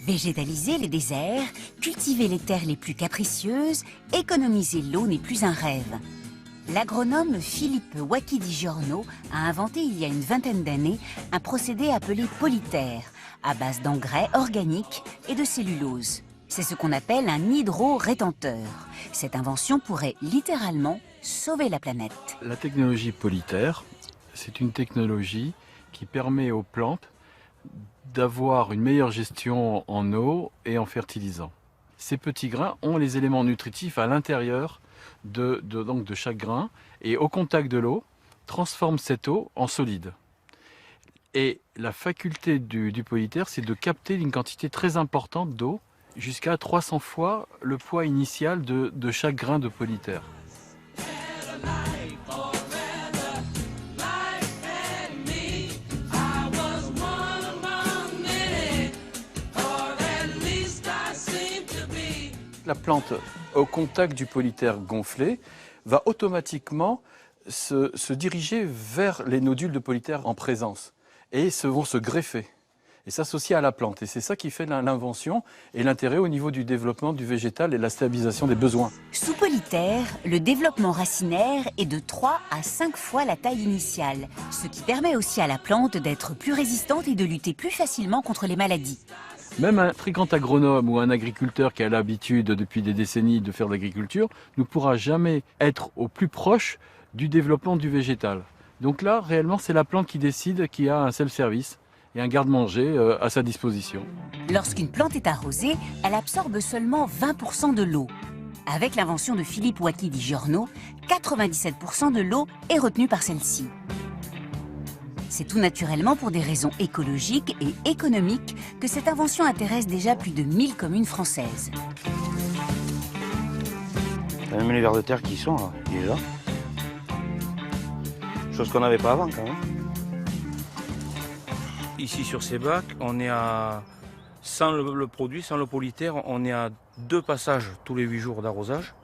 Végétaliser les déserts, cultiver les terres les plus capricieuses, économiser l'eau n'est plus un rêve. L'agronome Philippe Wacky Di Giorno a inventé il y a une vingtaine d'années un procédé appelé polyterre, à base d'engrais organiques et de cellulose. C'est ce qu'on appelle un hydro-rétenteur. Cette invention pourrait littéralement sauver la planète. La technologie polyterre, c'est une technologie qui permet aux plantes d'avoir une meilleure gestion en eau et en fertilisant. Ces petits grains ont les éléments nutritifs à l'intérieur de chaque grain et au contact de l'eau, transforment cette eau en solide. Et la faculté du polyterre, c'est de capter une quantité très importante d'eau, jusqu'à 300 fois le poids initial de chaque grain de polyterre. La plante, au contact du polyterre gonflé, va automatiquement se diriger vers les nodules de polyterre en présence et vont se greffer et s'associer à la plante. Et c'est ça qui fait l'invention et l'intérêt au niveau du développement du végétal et la stabilisation des besoins. Sous polyterre, le développement racinaire est de 3 à 5 fois la taille initiale, ce qui permet aussi à la plante d'être plus résistante et de lutter plus facilement contre les maladies. Même un très grand agronome ou un agriculteur qui a l'habitude depuis des décennies de faire de l'agriculture ne pourra jamais être au plus proche du développement du végétal. Donc là, réellement, c'est la plante qui décide, qui a un self-service et un garde-manger à sa disposition. Lorsqu'une plante est arrosée, elle absorbe seulement 20% de l'eau. Avec l'invention de Philippe Wacky Di Giorno, 97% de l'eau est retenue par celle-ci. C'est tout naturellement pour des raisons écologiques et économiques que cette invention intéresse déjà plus de 1000 communes françaises. Il y a même les vers de terre qui y sont là, déjà. Chose qu'on n'avait pas avant quand même. Ici sur ces bacs, on est à, sans le produit, sans le polyterre, on est à 2 passages tous les 8 jours d'arrosage.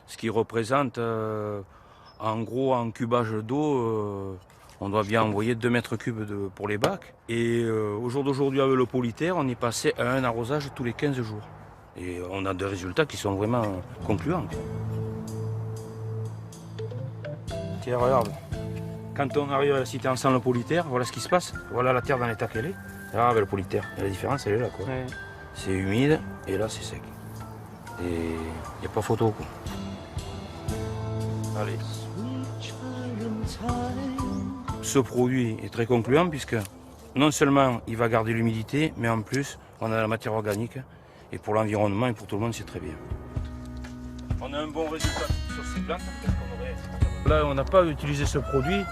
Ce qui représente en gros en cubage d'eau. On doit bien envoyer 2 mètres cubes pour les bacs. Et au jour d'aujourd'hui, avec le polyterre, on est passé à un arrosage tous les 15 jours. Et on a des résultats qui sont vraiment concluants. Tiens, regarde. Quand on arrive à la cité sans le polyterre, voilà ce qui se passe. Voilà la terre dans l'état qu'elle est. Là, avec le polyterre. Et la différence, elle est là, quoi. Ouais. C'est humide et là, c'est sec. Et il n'y a pas photo, quoi. Allez. Ce produit est très concluant puisque non seulement il va garder l'humidité, mais en plus on a la matière organique et pour l'environnement et pour tout le monde c'est très bien. On a un bon résultat sur ces plantes. Là on n'a pas utilisé ce produit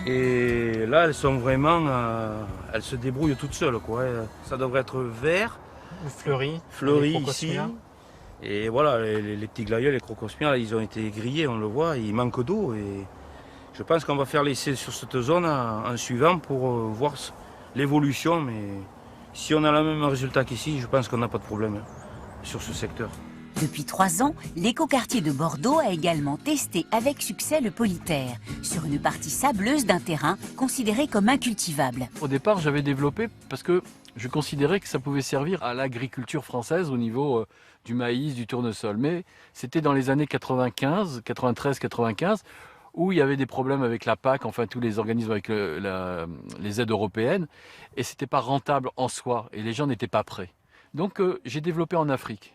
et là elles sont vraiment, elles se débrouillent toutes seules, quoi. Ça devrait être vert, fleuri ici. Et voilà les petits glaïeuls, les crocosmias, ils ont été grillés, on le voit, il manque d'eau et je pense qu'on va faire l'essai sur cette zone en suivant pour voir l'évolution, mais si on a le même résultat qu'ici, je pense qu'on n'a pas de problème sur ce secteur. Depuis 3 ans, l'écoquartier de Bordeaux a également testé avec succès le polyterre sur une partie sableuse d'un terrain considéré comme incultivable. Au départ, j'avais développé parce que je considérais que ça pouvait servir à l'agriculture française au niveau du maïs, du tournesol. Mais c'était dans les années 93-95, où il y avait des problèmes avec la PAC, enfin tous les organismes avec les aides européennes, et c'était pas rentable en soi, et les gens n'étaient pas prêts. Donc j'ai développé en Afrique.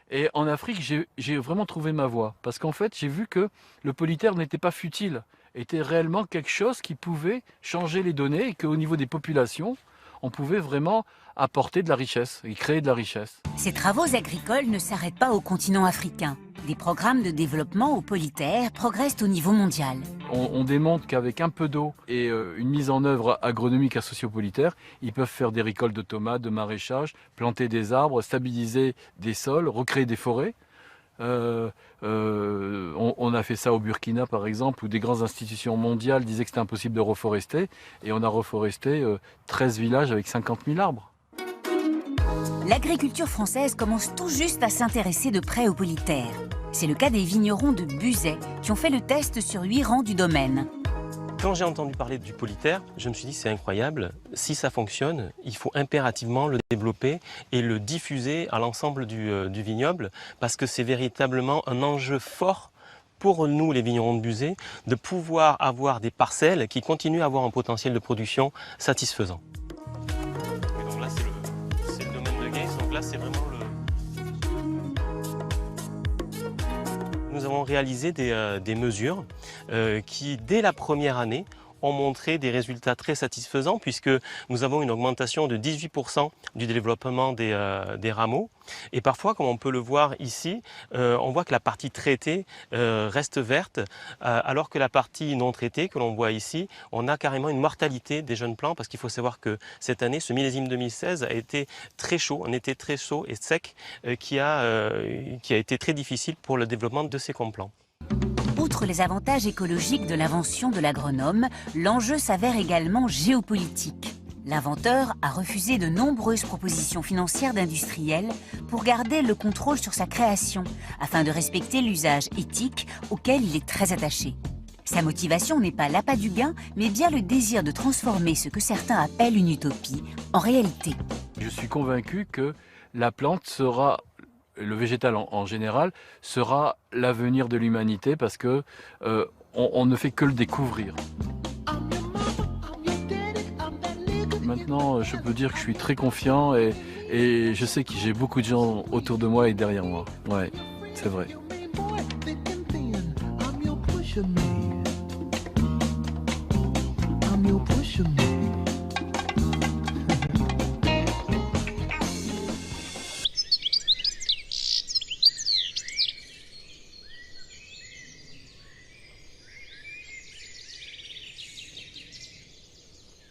Et en Afrique, j'ai vraiment trouvé ma voie, parce qu'en fait, j'ai vu que le polyterre n'était pas futile, était réellement quelque chose qui pouvait changer les données, et qu'au niveau des populations, on pouvait vraiment apporter de la richesse et créer de la richesse. Ces travaux agricoles ne s'arrêtent pas au continent africain. Des programmes de développement au polyterre progressent au niveau mondial. On démontre qu'avec un peu d'eau et une mise en œuvre agronomique associée au polyterre, ils peuvent faire des récoltes de tomates, de maraîchage, planter des arbres, stabiliser des sols, recréer des forêts. On a fait ça au Burkina par exemple, où des grandes institutions mondiales disaient que c'était impossible de reforester, et on a reforesté 13 villages avec 50 000 arbres. L'agriculture française commence tout juste à s'intéresser de près au polyterre. C'est le cas des vignerons de Buzet qui ont fait le test sur 8 rangs du domaine. Quand j'ai entendu parler du Polyterre, je me suis dit c'est incroyable, si ça fonctionne, il faut impérativement le développer et le diffuser à l'ensemble du vignoble parce que c'est véritablement un enjeu fort pour nous les vignerons de Buzet de pouvoir avoir des parcelles qui continuent à avoir un potentiel de production satisfaisant. Et donc là c'est le domaine de Gains, donc là c'est vraiment Nous avons réalisé des mesures qui, dès la première année, ont montré des résultats très satisfaisants puisque nous avons une augmentation de 18% du développement des rameaux. Et parfois, comme on peut le voir ici, on voit que la partie traitée reste verte, alors que la partie non traitée, que l'on voit ici, on a carrément une mortalité des jeunes plants parce qu'il faut savoir que cette année, ce millésime 2016 a été très chaud, un été très chaud et sec qui a été très difficile pour le développement de ces complants. Outre les avantages écologiques de l'invention de l'agronome, l'enjeu s'avère également géopolitique. L'inventeur a refusé de nombreuses propositions financières d'industriels pour garder le contrôle sur sa création, afin de respecter l'usage éthique auquel il est très attaché. Sa motivation n'est pas l'appât du gain, mais bien le désir de transformer ce que certains appellent une utopie en réalité. Je suis convaincu que la plante sera, le végétal en général, sera l'avenir de l'humanité parce que on ne fait que le découvrir. Maintenant, je peux dire que je suis très confiant et je sais que j'ai beaucoup de gens autour de moi et derrière moi. Ouais, c'est vrai. I'm your pusher man.